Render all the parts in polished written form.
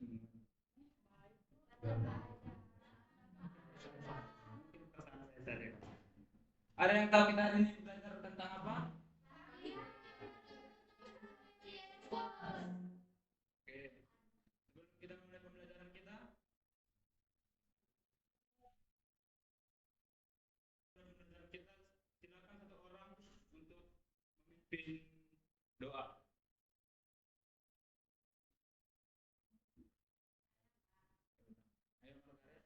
Mungkin perasaan saya saja. Ada yang tahu kita hari ini belajar tentang apa? Oke. Sebelum kita mulai pembelajaran kita, silakan satu orang untuk memimpin doa. Ayo, Margaret.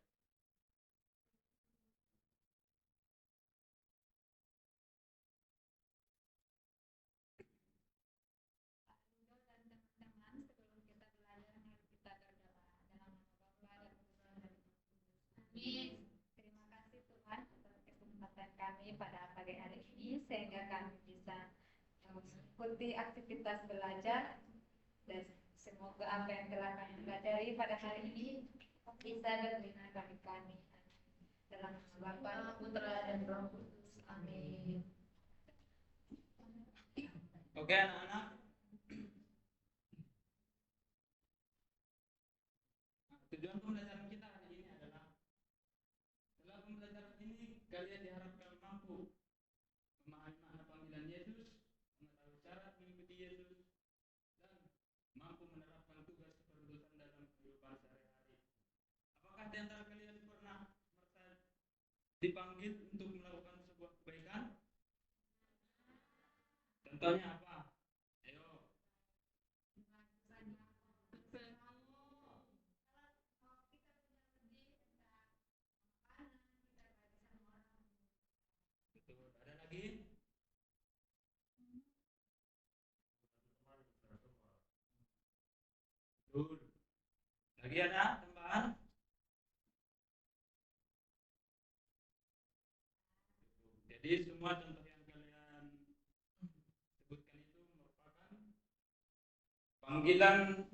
Teman-teman, sebelum kita belajar, mari kita berdoa dalam nama Bapa dan Putra dan Roh Kudus. Amin. Terima kasih Tuhan atas kesempatan kami pada pagi hari ini sehingga kami bisa mengikuti aktivitas belajar dan semoga apa yang telah kami pelajari pada hari ini bisa berguna bagi kami. Dalam nama Bapa, Putra dan Roh Kudus. Amin. Oke, anak-anak. Tujuan pembelajaran kita hari ini adalah setelah pembelajaran ini kalian diharapkan mampu memahami makna panggilan Yesus, mengetahui cara mengikuti Yesus, dan mampu menerapkan tugas kepedulian dalam kehidupan sehari-hari. Apakah di antara kalian pernah merasa dipanggil untuk melakukan sebuah kebaikan? Contohnya apa? Ayo. Betul. Ada lagi? Betul. Lagi ada tambahan? Jadi semua contoh yang kalian sebutkan itu merupakan panggilan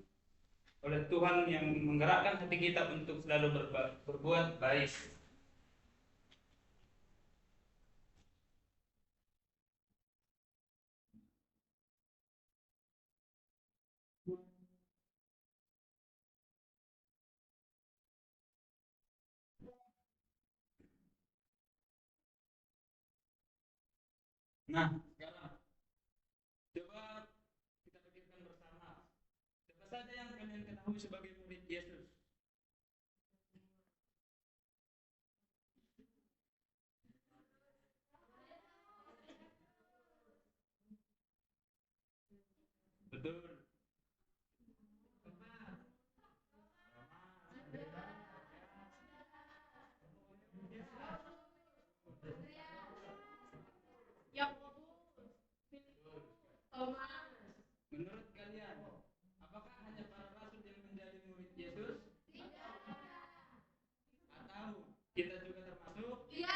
oleh Tuhan yang menggerakkan hati kita untuk selalu berbuat baik. Nah, sekarang coba kita pikirkan bersama. Siapa saja yang kalian ketahui sebagai murid Yesus? Betul. Menurut kalian, apakah hanya para rasul yang menjadi murid Yesus? Atau kita juga termasuk? Iya.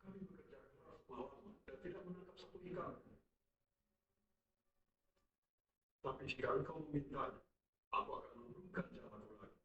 Kami bekerja keras malam dan tidak menangkap satu ikan. Tapi jika engkau memintanya, aku akan menurunkan jalanan lagi.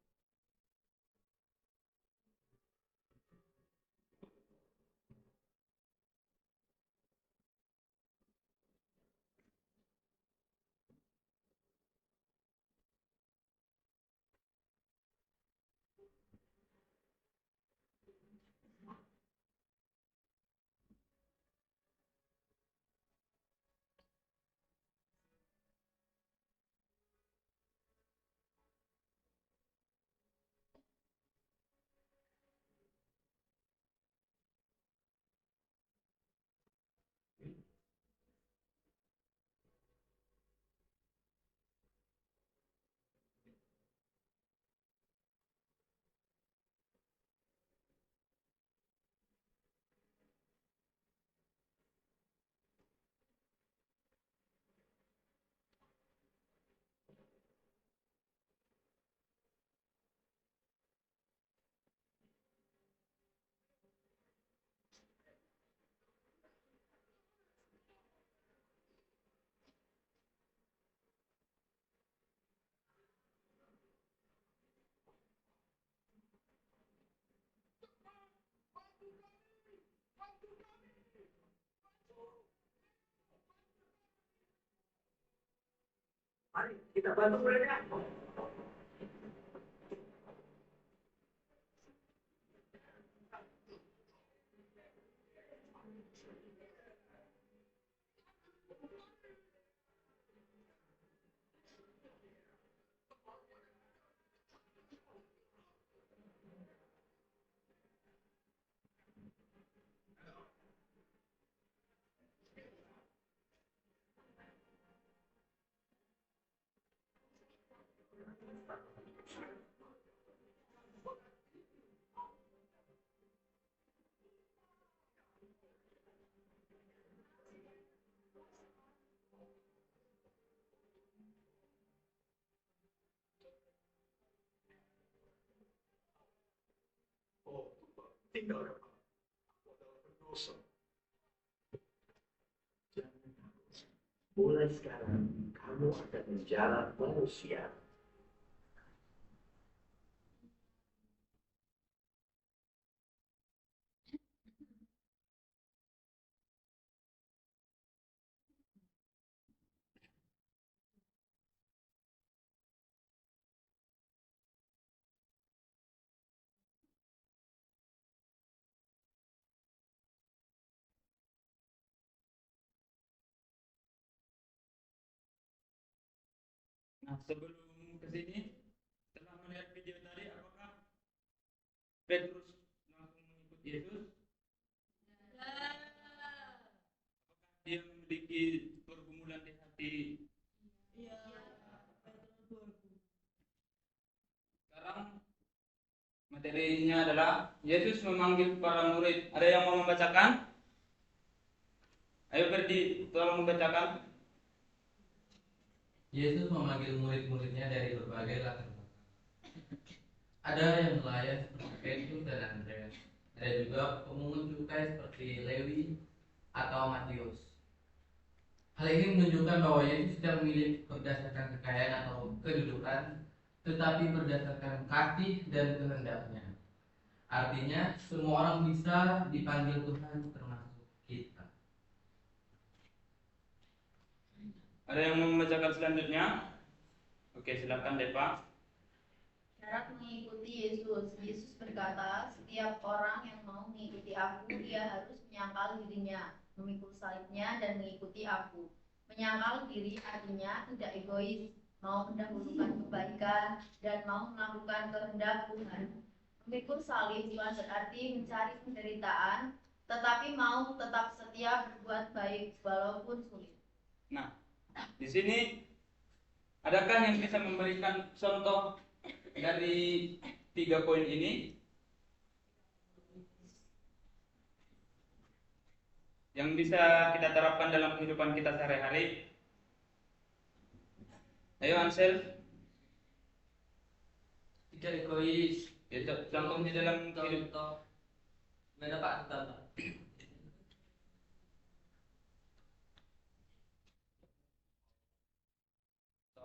Mari kita bantu mereka. Oh, tinggalkan aku. Aku adalah berdosa. Jangan takut. Mulai sekarang, kamu akan menjalan manusia. Nah, sebelum ke sini, setelah melihat video tadi, apakah Petrus langsung mengikut Yesus? Dia memiliki pergumulan di hati. Sekarang materinya adalah Yesus memanggil para murid. Ada yang mau membacakan? Ayo Ferdi, tolong membacakan. Yesus memanggil murid-muridnya dari berbagai latar belakang. Ada yang nelayan seperti Petrus dan Andreas. Ada juga pemungut cukai seperti Lewi atau Matius. Hal ini menunjukkan bahwa Yesus tidak memilih berdasarkan kekayaan atau kedudukan, tetapi berdasarkan kasih dan kehendaknya. Artinya, semua orang bisa dipanggil Tuhan, termasuk kita. Ada yang mau membacakan selanjutnya? Oke, silakan Depa. Syarat mengikuti Yesus. Yesus berkata, setiap orang yang mau mengikuti aku, dia harus menyangkal dirinya, memikul salibnya, dan mengikuti aku. Menyangkal diri artinya tidak egois, mau mendahulukan kebaikan, dan mau melakukan kehendak Tuhan. Memikul salib bukan berarti mencari penderitaan, tetapi mau tetap setia berbuat baik walaupun sulit. Nah, di sini adakah yang bisa memberikan contoh dari 3 poin ini yang bisa kita terapkan dalam kehidupan kita sehari-hari? Ayo Ansel. Tidak egois. Ya, contohnya dalam hidup. Contoh. Mana Pak? Bentar, Pak.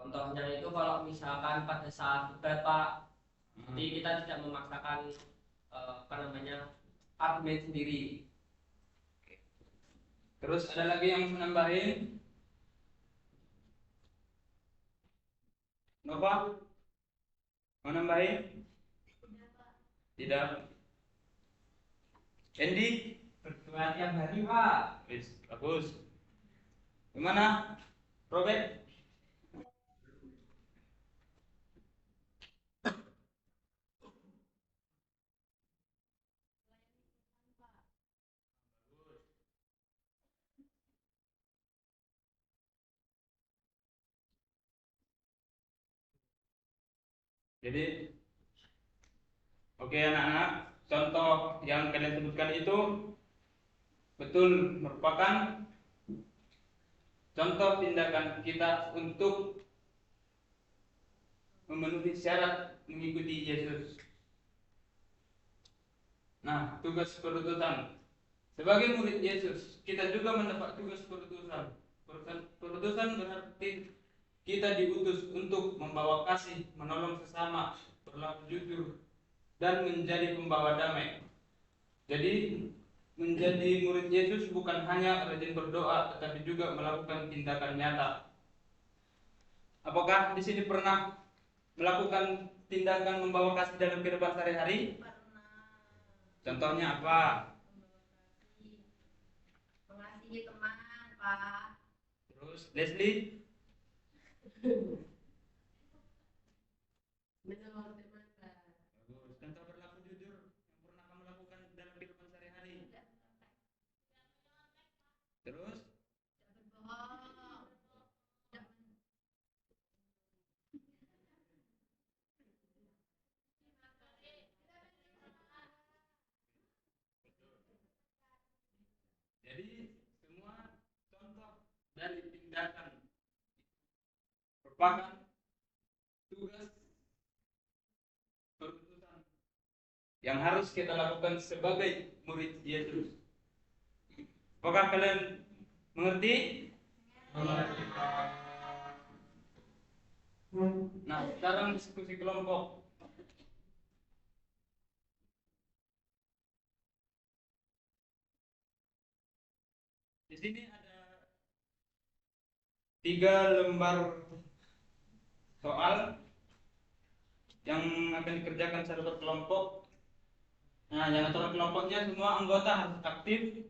Contohnya itu kalau misalkan pada saat debat Pak, jadi kita tidak memaksakan argumen sendiri. Terus ada lagi yang mau nambahin? Nova? Mau nambahin? Tidak. Andy? Berdoa tiap hari Pak. Bagus. Gimana? Robert? Jadi, oke anak-anak, contoh yang kalian sebutkan itu betul merupakan contoh tindakan kita untuk memenuhi syarat mengikuti Yesus. Nah, tugas perutusan. Sebagai murid Yesus, kita juga mendapat tugas perutusan. Perutusan berarti kita diutus untuk membawa kasih, menolong sesama, berlaku jujur, dan menjadi pembawa damai. Jadi, menjadi murid Yesus bukan hanya rajin berdoa, tetapi juga melakukan tindakan nyata. Apakah di sini pernah melakukan tindakan membawa kasih dalam kehidupan sehari-hari? Pernah. Contohnya apa? Mengasihi teman, Pak. Terus Leslie? Menolong teman. Bagus. Contoh berlaku jujur yang pernah kamu lakukan dalam kehidupan sehari-hari. Terus Berbohong. jadi semua contoh dari tindakan merupakan tugas peruntutan yang harus kita lakukan sebagai murid Yesus. Apakah kalian mengerti? Nah, sekarang diskusi kelompok. Di sini ada 3 lembar soal yang akan dikerjakan secara berkelompok. Nah, yang atur kelompoknya semua anggota harus aktif,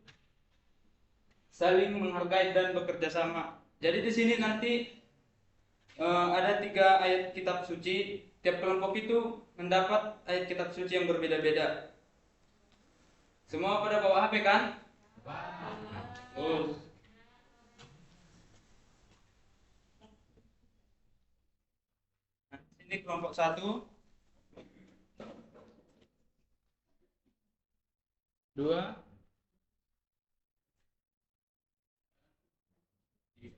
saling menghargai dan bekerja sama. Jadi di sini nanti ada 3 ayat kitab suci. Tiap kelompok itu mendapat ayat kitab suci yang berbeda-beda. Semua pada bawa HP kan? Terus nah, ini kelompok 1, 2, 3.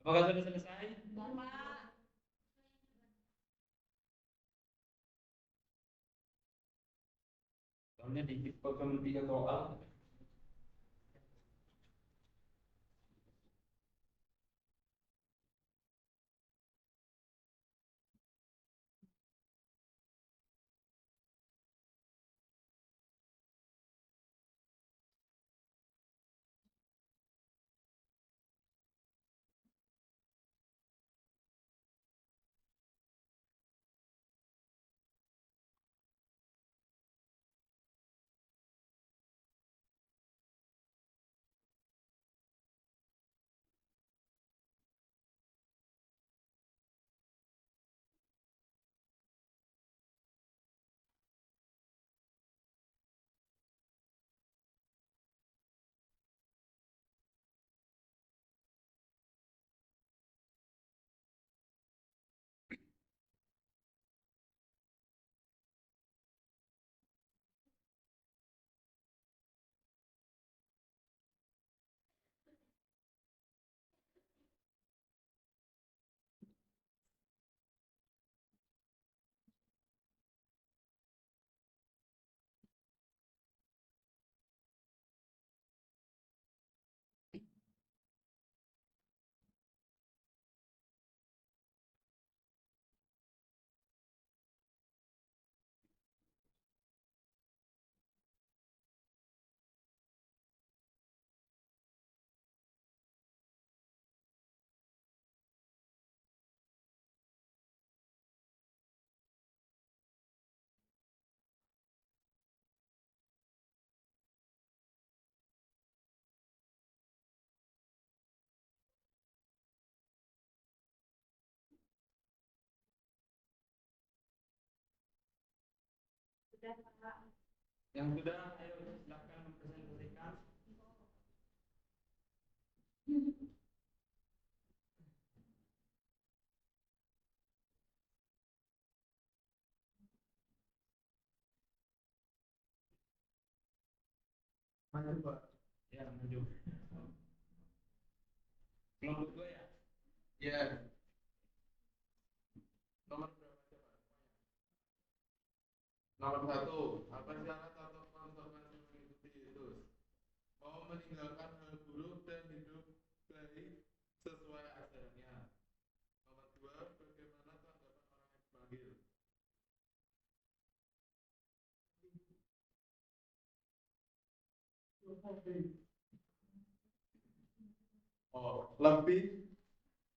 Apakah sudah selesai? Soalnya dikit kok cuma 3 soal. Sudah, Pak. Yang sudah, ayo silakan mempresentasikan. Maju, Pak. Ya, maju. Kelompok 2 ya? Ya. Nomor berapa, Pak? Nomor 1. Apa syarat atau konsekuensi mengikuti Yesus? Mau meninggalkan hal buruk dan hidup baik sesuai ajarannya. Nomor 2. Bagaimana tanggapan orang yang dipanggil? Oh, lebih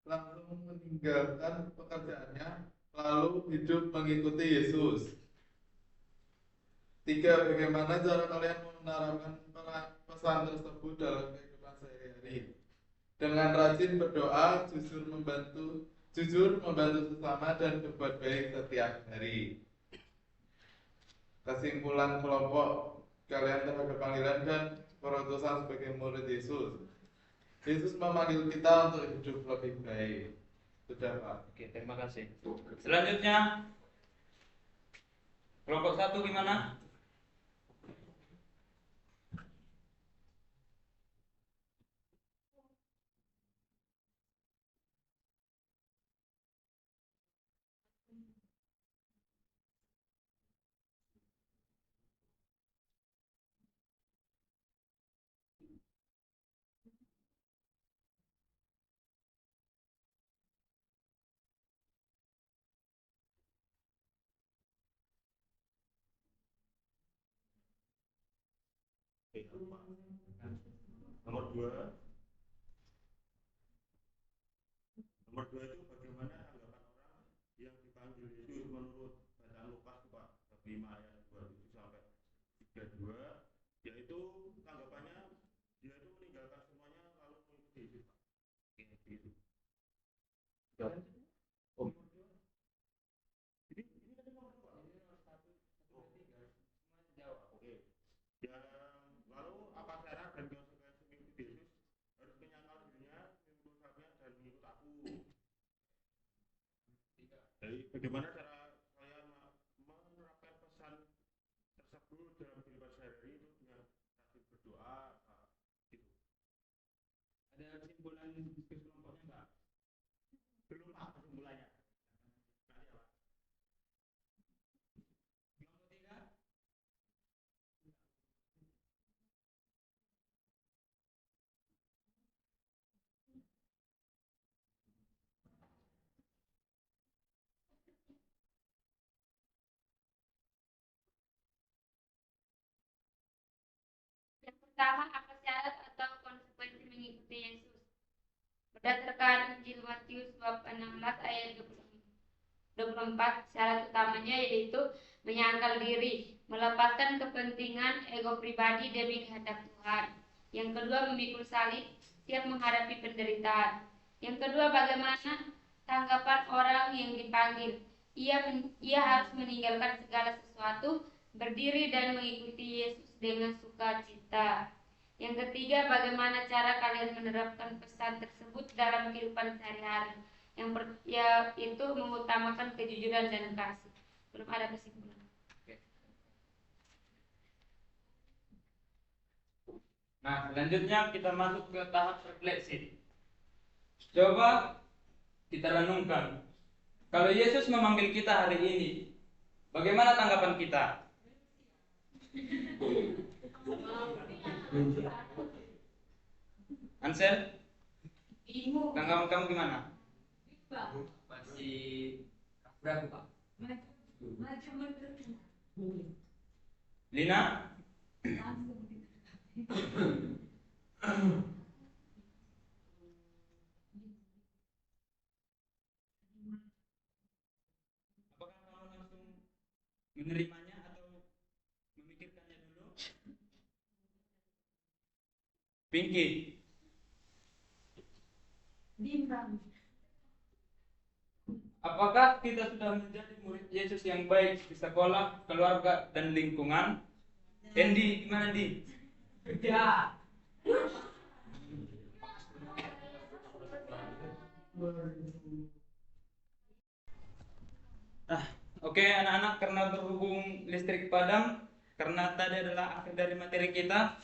langsung meninggalkan pekerjaannya lalu hidup mengikuti Yesus. 3. Bagaimana cara kalian menerapkan pesan tersebut dalam kehidupan sehari-hari? Dengan rajin berdoa, jujur membantu sesama dan berbuat baik setiap hari. Kesimpulan kelompok kalian terhadap panggilan dan perutusan sebagai murid Yesus. Yesus memanggil kita untuk hidup lebih baik. Sudah, Pak. Oke, terima kasih. Selanjutnya, kelompok 1 gimana? Nomor dua itu bagaimana tanggapan orang yang dipanggil Yesus menurut bacaan Lukas Pak 5 ayat 27 sampai 32, yaitu tanggapannya dia itu meninggalkan semuanya lalu mengikuti Yesus Pak. Gitu. Oh. Ini tadi nomor 2. Ini nomor 1, 2, 3 semua dijawab. Oke. Yang lalu apa syarat dan konsekuensi mengikuti Yesus? Harus menyangkal dirinya, memikul salibnya dan mengikut aku. Jadi bagaimana cara kalian menerapkan pesan tersebut dalam kehidupan sehari-hari itu dengan rajin berdoa, gitu. Ada kesimpulan diskusi kelompoknya, Pak? Belum, Pak, kesimpulannya. Nanti ya, Pak. Kelompok 3? Yang pertama, apa syarat atau konsekuensi mengikuti Yesus? Berdasarkan Injil Matius bab 16 ayat 24, syarat utamanya yaitu menyangkal diri, melepaskan kepentingan ego pribadi demi kehendak Tuhan. Yang kedua, memikul salib, siap menghadapi penderitaan. Yang kedua, bagaimana tanggapan orang yang dipanggil? Ia harus meninggalkan segala sesuatu, berdiri dan mengikuti Yesus dengan sukacita. Yang ketiga, bagaimana cara kalian menerapkan pesan tersebut dalam kehidupan sehari-hari? Itu mengutamakan kejujuran dan kasih. Belum ada kesimpulan. Nah, selanjutnya kita masuk ke tahap refleksi. Coba kita renungkan. Kalau Yesus memanggil kita hari ini, bagaimana tanggapan kita? Ansel? Tanggapan kamu gimana? Masih ragu, Pak. Lina? Apakah kamu langsung menerimanya atau memikirkannya dulu? Pinky? Apakah kita sudah menjadi murid Yesus yang baik di sekolah, keluarga, dan lingkungan. Andy, gimana Andy? Ya. Oke anak-anak, karena berhubung listrik padam, karena tadi adalah akhir dari materi kita,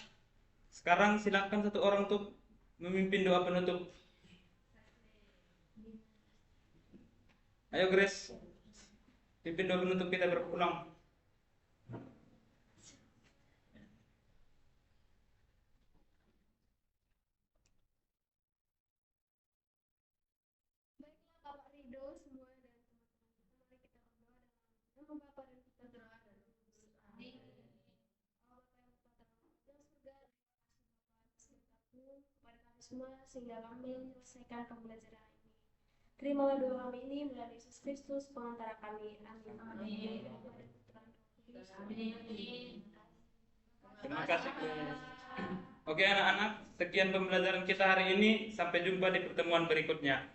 sekarang silakan satu orang untuk memimpin doa penutup. Ayo Grace, pimpin doa penutup kita berpulang. Baiklah Bapak Ridho semua dan teman-teman, mari kita berdoa dalam nama Bapa dan Putra dan Roh Kudus. Amin. Allah Bapa yang berkata dalam surga, terima kasih Bapak atas berkatmu kepada kami semua sehingga kami menyelesaikan pembelajaran ini. Terimalah doa kami ini melalui Yesus Kristus pengantara kami. Amin. Amin. Bapa dan Putra dan Roh Kudus. Amin. Terima kasih Grace. Oke anak-anak, sekian pembelajaran kita hari ini. Sampai jumpa di pertemuan berikutnya.